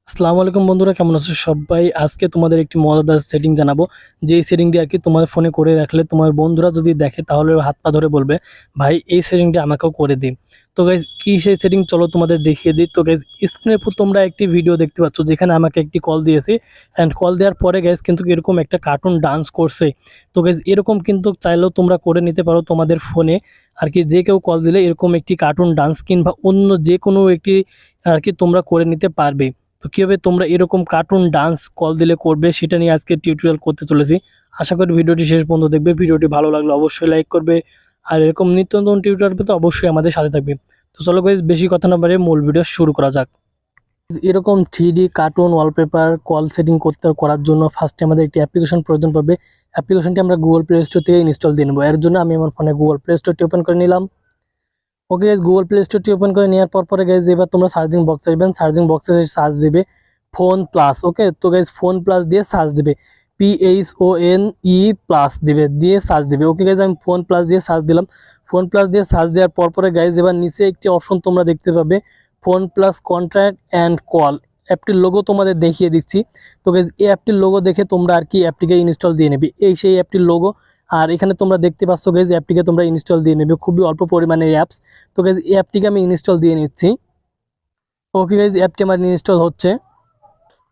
আসসালামু আলাইকুম বন্ধুরা, কেমন আছো সবাই? আজকে তোমাদের একটি মজাদার সেটিং জানাবো। যেই সেটিংটি আর কি তোমার ফোনে করে রাখলে তোমার বন্ধুরা যদি দেখে তাহলে হাত পা ধরে বলবে, ভাই এই সেটিংটি আমাকেও করে দিন। তো গাইজ কি সেই সেটিং, চলো তোমাদের দেখিয়ে দিই। তো গাইজ স্ক্রিনের উপর তোমরা একটি ভিডিও দেখতে পাচ্ছ যেখানে আমাকে একটি কল দিয়েছে, অ্যান্ড কল দেওয়ার পরে গাইজ কিন্তু এরকম একটা কার্টুন ডান্স করছে। তো গাইজ এরকম কিন্তু চাইলেও তোমরা করে নিতে পারো তোমাদের ফোনে। আর কি যে কেউ কল দিলে এরকম একটি কার্টুন ডান্স কিংবা অন্য যে কোনো একটি আর কি তোমরা করে নিতে পারবে। তো কিভাবে তোমরা এরকম কার্টুন ডান্স কল দিলে করবে সেটা নিয়ে আজকে টিউটোরিয়াল করতে চলেছি। আশা করি ভিডিওটি শেষ পর্যন্ত দেখবে। ভিডিওটি ভালো লাগলে অবশ্যই লাইক করবে, আর এরকম নিত্য নতুন টিউটোরিয়াল পেতে অবশ্যই আমাদের সাথে থাকবে। তো চলো গাইস, বেশি কথা না বাড়িয়ে মূল ভিডিও শুরু করা যাক। এরকম 3D cartoon wallpaper call setting করার জন্য ফার্স্টে আমাদের একটি অ্যাপ্লিকেশন প্রয়োজন পড়বে। অ্যাপ্লিকেশনটি আমরা গুগল প্লে স্টোর থেকে ইনস্টল দিয়ে নেবো। এর জন্য আমি আমার ফোনে গুগল প্লে স্টোরটি ওপেন করে নিলাম। ওকে গাইজ, গুগল প্লে স্টোরটি ওপেন করে নেওয়ার পরে গাইজ এবার তোমরা সার্চিং বক্সে আসবেন। সার্চিং বক্সে সার্চ দিবে ফোন প্লাস। ওকে, তো গাইজ ফোন প্লাস দিয়ে সার্চ দিবে, PHONE দিবে, দিয়ে সার্চ দিবে। ওকে গাইজ, আমি ফোন প্লাস দিয়ে সার্চ দিলাম। ফোন প্লাস দিয়ে সার্চ দেওয়ার পরে গাইজ এবার নিচে একটি অপশন তোমরা দেখতে পাবে, Phone Plus contact and call. অ্যাপটির লোগো তোমাদের দেখিয়ে দিচ্ছি। তো গাইজ এই অ্যাপটির লোগো দেখে তোমরা আর কি অ্যাপটিকে ইনস্টল দিয়ে নেবে। এই সেই অ্যাপটির লোগো। আর এখানে তোমরা দেখতে পাচ্ছ গাইজ অ্যাপটিকে তোমরা ইনস্টল দিয়ে নেবে, খুবই অল্প পরিমাণের অ্যাপস। তো গাইজ এই অ্যাপটিকে আমি ইনস্টল দিয়ে নিচ্ছি। ওকে গাইজ, অ্যাপটি আমার ইনস্টল হচ্ছে।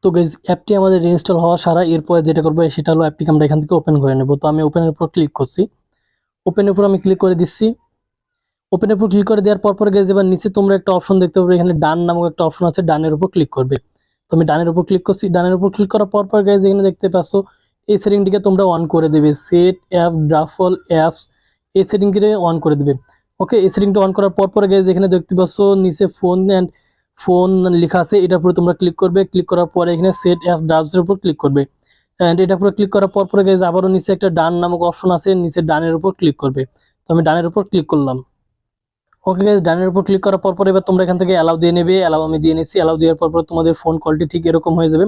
তো গাইজ অ্যাপটি আমাদের ইনস্টল হওয়া সারা, এরপরে যেটা করবো সেটা হলো অ্যাপটিকে আমরা এখান থেকে ওপেন করে নেব। তো আমি ওপেনের উপর ক্লিক করছি। ওপেনের উপর আমি ক্লিক করে দিচ্ছি। ওপেনের উপর ক্লিক করে দেওয়ার পরে গাইজ এবার নিচে তোমরা একটা অপশন দেখতে পাবে, এখানে ডান নামক একটা অপশন আছে, ডানের উপর ক্লিক করবে। তো আমি ডানের উপর ক্লিক করছি। ডানের উপর ক্লিক করার পর গাইজ এখানে দেখতে পাচ্ছ এই সেটিংটিকে তোমরা অন করে দেবে, সেট অ্যাপ ড্রাফল অ্যাপস, এই সেটিংটিকে অন করে দেবে। ওকে, এই সেটিংটা অন করার পরে গাইজ এখানে দেখতে পাচ্ছ নিচে ফোন অ্যান্ড ফোন লেখা আছে, এটার উপরে তোমরা ক্লিক করবে। ক্লিক করার পরে এখানে সেট অ্যাপ ড্রাফসের উপর ক্লিক করবে, অ্যান্ড এটার উপরে ক্লিক করার পরে গাইজ আবারও নিচে একটা ডান নামক অপশন আছে, নিচে ডানের উপর ক্লিক করবে। তো আমি ডানের উপর ক্লিক করলাম। ওকে গাইজ, ডানের উপর ক্লিক করার পর এবার তোমরা এখান থেকে অ্যালাউ দিয়ে নেবে। অ্যালাউ আমি দিয়ে নিচ্ছি। অ্যালাউ দেওয়ার পর তোমাদের ফোন কলটি ঠিক এরকম হয়ে যাবে।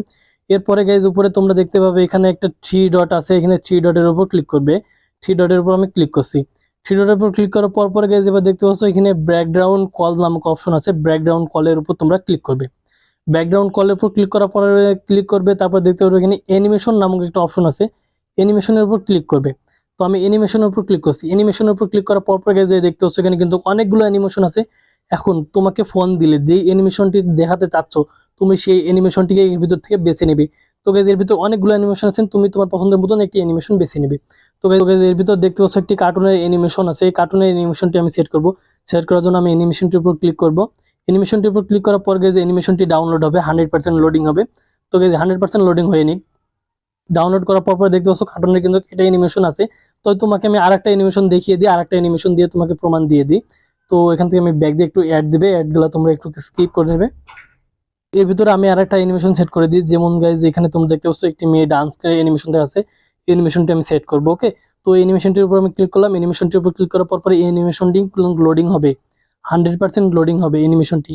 এরপরে গাইজ উপরে তোমরা দেখতে পাবে এখানে একটা থ্রি ডট আছে, এখানে থ্রি ডটের উপর ক্লিক করবে। থ্রি ডটের উপর আমি ক্লিক করছি। থ্রি ডটের উপর ক্লিক করার পর গাইজ এবার দেখতে পাচ্ছ এখানে ব্যাকগ্রাউন্ড কল নামক অপশন আছে, ব্যাকগ্রাউন্ড কলের উপর তোমরা ক্লিক করবে। ব্যাকগ্রাউন্ড কলের উপর ক্লিক করার পরে ক্লিক করবে, তারপর দেখতে পাবে এখানে অ্যানিমেশন নামক একটা অপশন আছে, অ্যানিমেশনের উপর ক্লিক করবে। তো আমি অ্যানিমেশনের উপর ক্লিক করছি। অ্যানিমেশনের উপর ক্লিক করার পর যে দেখতে হচ্ছে এখানে কিন্তু অনেকগুলো অ্যানিমেশন আছে। এখন তোমাকে ফোন দিলে যেই অ্যানিমেশনটি দেখাতে চাচ্ছ তুমি সেই অ্যানিমেশনটিকে এর ভিতর থেকে বেছে নেবে। তো গাইজ এর ভিতর অনেকগুলো অ্যানিমেশন আছে, তুমি তোমার পছন্দের মতন একটি অ্যানিমেশন বেছে নেবে। তো গাইজ এর ভিতর দেখতে পাচ্ছ একটি কার্টুনের অ্যানিমেশন আছে, এই কার্টুনের অ্যানিমেশনটি আমি সেট করব। সেট করার জন্য আমি অ্যানিমেশনটির উপর ক্লিক করব। অ্যানিমেশনটির উপর ক্লিক করার পর গাইজ অ্যানিমেশনটি ডাউনলোড হবে, 100% লোডিং হবে। তো গাইজ 100% লোডিং হয়ে নিক। ডাউনলোড করার পর দেখতে পাচ্ছ কার্টুনের কিন্তু এটা অ্যানিমেশন আছে। তো তোমাকে আমি আরেকটা অ্যানিমেশন দেখিয়ে দিই, আরেকটা অ্যানিমেশন দিয়ে তোমাকে প্রমাণ দিয়ে দিই। তো এখান থেকে আমি ব্যাক দিয়ে একটু অ্যাড দিবে, অ্যাডগুলো তোমরা একটু স্কিপ করে নেবে। এর ভিতরে আমি আরেকটা অ্যানিমেশন সেট করে দিই, যেমন গাইজ এখানে তোমরা দেখতে পাচ্ছ একটি মেয়ে ডান্স অ্যানিমেশন দেওয়া আছে, অ্যানিমেশনটি আমি সেট করবো। ওকে, তো অ্যানিমেশনটির উপর আমি ক্লিক করলাম। অ্যানিমেশনটির উপর ক্লিক করার পর এই অ্যানিমেশনটি লোডিং হবে, 100% লোডিং হবে অ্যানিমেশনটি।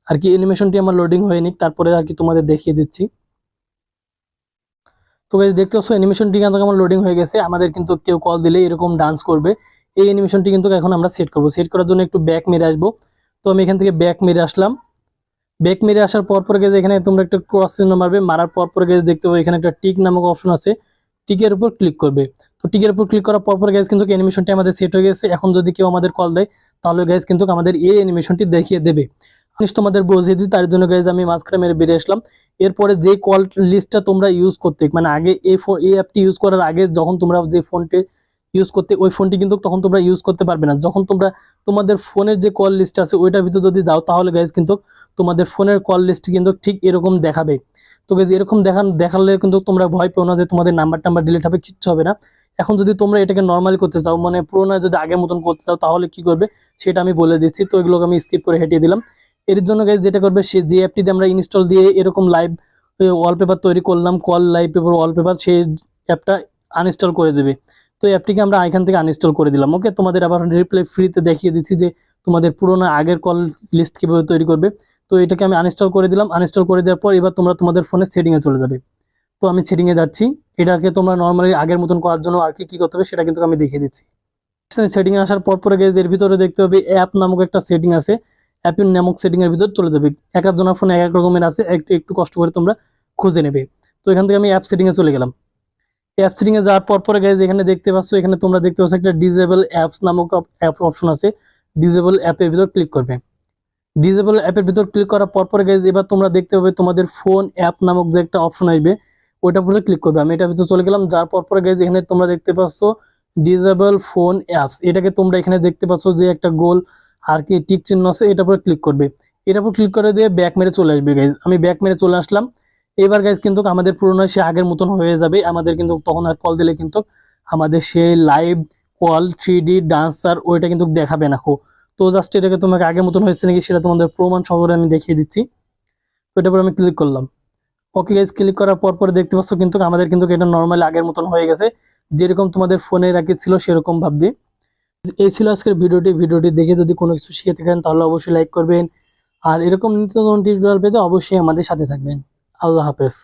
আর কি অ্যানিমেশনটি আমার লোডিং হয়ে নিক, তারপরে আর কি তোমাদের দেখিয়ে দিচ্ছি। তো গাইজ দেখতে পাচ্ছ অ্যানিমেশনটি কিন্তু আমার লোডিং হয়ে গেছে। আমাদের কিন্তু কেউ কল দিলে এরকম ডান্স করবে, এই অ্যানিমেশনটি কিন্তু এখন আমরা সেট করব। সেট করার জন্য একটু ব্যাক মেরে আসবো। তো আমি এখান থেকে ব্যাক মেরে আসলাম। ব্যাক মেরে আসার পর গেছে এখানে তোমরা একটা ক্রস চিহ্ন মারবে, মারার পর গেছে দেখতে পাবে এখানে একটা টিক নামক অপশন আছে, টিকের উপর ক্লিক করবে। তো টিকের উপর ক্লিক করার পর গেছে কিন্তু অ্যানিমেশনটি আমাদের সেট হয়ে গেছে। এখন যদি কেউ আমাদের কল দেয় তাহলে গাইজ কিন্তু আমাদের এই অ্যানিমেশনটি দেখিয়ে দেবে। জিনিস তোমাদের বুঝিয়ে দিই, তার জন্য গাইজ আমি মাঝখানে মেরে বেরিয়ে আসলাম। এরপরে যে কল লিস্টটা তোমরা ইউজ করতে, মানে আগে এই অ্যাপটি ইউজ করার আগে যখন তোমরা যে ফোনটি ইউজ করতে, ওই ফোনটি কিন্তু তখন তোমরা ইউজ করতে পারবে না। যখন তোমরা তোমাদের ফোনের যে কল লিস্ট আছে ওইটার ভিতর যদি যাও তাহলে গাইজ কিন্তু তোমাদের ফোনের কল লিস্ট কিন্তু ঠিক এরকম দেখাবে। তো গাইজ এরকম দেখালে কিন্তু তোমরা ভয় পেও না যে তোমাদের নাম্বার টাম্বার ডিলিট হবে, কিচ্ছু হবে না। এখন যদি তোমরা এটাকে নর্মালি করতে চাও, মানে পুরোনো যদি আগের মতন করতে চাও তাহলে কি করবে সেটা আমি বলে দিচ্ছি। তো এগুলোকে আমি স্কিপ করে হেঁটিয়ে দিলাম। এর জন্য গাইজ যেটা করবে, সে যে অ্যাপটিতে আমরা ইনস্টল দিয়ে এরকম লাইভ ওয়ালপেপার তৈরি করলাম, কল লাইভ পেপার ওয়ালপেপার, সেই অ্যাপটা আনইনস্টল করে দেবে। তো অ্যাপটিকে আমরা এখান থেকে আনইনস্টল করে দিলাম। ওকে, তোমাদের আবার রিপ্লাই ফ্রিতে দেখিয়ে দিচ্ছি যে তোমাদের পুরোনো আগের কল লিস্ট কিভাবে তৈরি করবে। তো এটাকে আমি আনইনস্টল করে দিলাম। আনইনস্টল করে দেওয়ার পর এবার তোমরা তোমাদের ফোনে সেটিংয়ে চলে যাবে। তো আমি সেটিংয়ে যাচ্ছি। এটাকে তোমরা নর্মালি আগের মতন করার জন্য আর কি করতে হবে সেটা কিন্তু আমি দেখিয়ে দিচ্ছি। সেটিংয়ে আসার পর গেছে এর ভিতরে দেখতে হবে অ্যাপ নামক একটা সেটিং আছে, অ্যাপের নামক সেটিংয়ের ভিতর চলে যাবে। এক একজনের ফোনে এক এক রকমের আছে, একটু একটু কষ্ট করে তোমরা খুঁজে নেবে। তো এখান থেকে আমি অ্যাপ সেটিংয়ে চলে গেলাম। অ্যাপ সেটিংয়ে যাওয়ার পরে গাইজ এখানে দেখতে পাচ্ছ, এখানে তোমরা দেখতে পাচ্ছ একটা ডিজেবল অ্যাপস নামক অ্যাপ অপশন আছে। ডিজেবল অ্যাপের ভিতর ক্লিক করবে। ডিজেবল অ্যাপের ভিতর ক্লিক করার পরে গাইজ এবার তোমরা দেখতে পাবে তোমাদের ফোন অ্যাপ নামক যে একটা অপশন আসবে ওইটার উপরে ক্লিক করবে। আমি এটার ভিতরে চলে গেলাম। যার পরে গাইজ এখানে তোমরা দেখতে পাচ্ছ ডিজেবল ফোন অ্যাপস, এটাকে তোমরা এখানে দেখতে পাচ্ছ যে একটা গোল আর কি টিক চিহ্ন আছে, এটার উপরে ক্লিক করবে। এটার উপর ক্লিক করে দিয়ে ব্যাক মেরে চলে আসবে গাইজ। আমি ব্যাক মেরে চলে আসলাম। এবার গাইজ কিন্তু আমাদের পুরোনো সে আগের মতন হয়ে যাবে। আমাদের কিন্তু তখন আর কল দিলে কিন্তু আমাদের সেই লাইভ কল 3D ডান্সার ওইটা কিন্তু দেখাবে না। তো জাস্ট এটাকে তোমাকে আগের মতন হয়েছে নাকি সেটা তোমাদের প্রমাণ সহকারে আমি দেখিয়ে দিচ্ছি। তো এটার উপর আমি ক্লিক করলাম। ওকে গাইজ, ক্লিক করার পরে দেখতে পাচ্ছ কিন্তু আমাদের কিন্তু এটা নর্মালি আগের মতন হয়ে গেছে, যেরকম তোমাদের ফোনের আগে ছিল সেরকম ভাববে। এই ছিল আজকের ভিডিওটি দেখে যদি কোনো কিছু শিখে থাকেন তাহলে অবশ্যই লাইক করবেন, আর এরকম নিত্য নতুন টিউটোরিয়াল পেতে অবশ্যই আমাদের সাথে থাকবেন। আল্লাহ হাফেজ।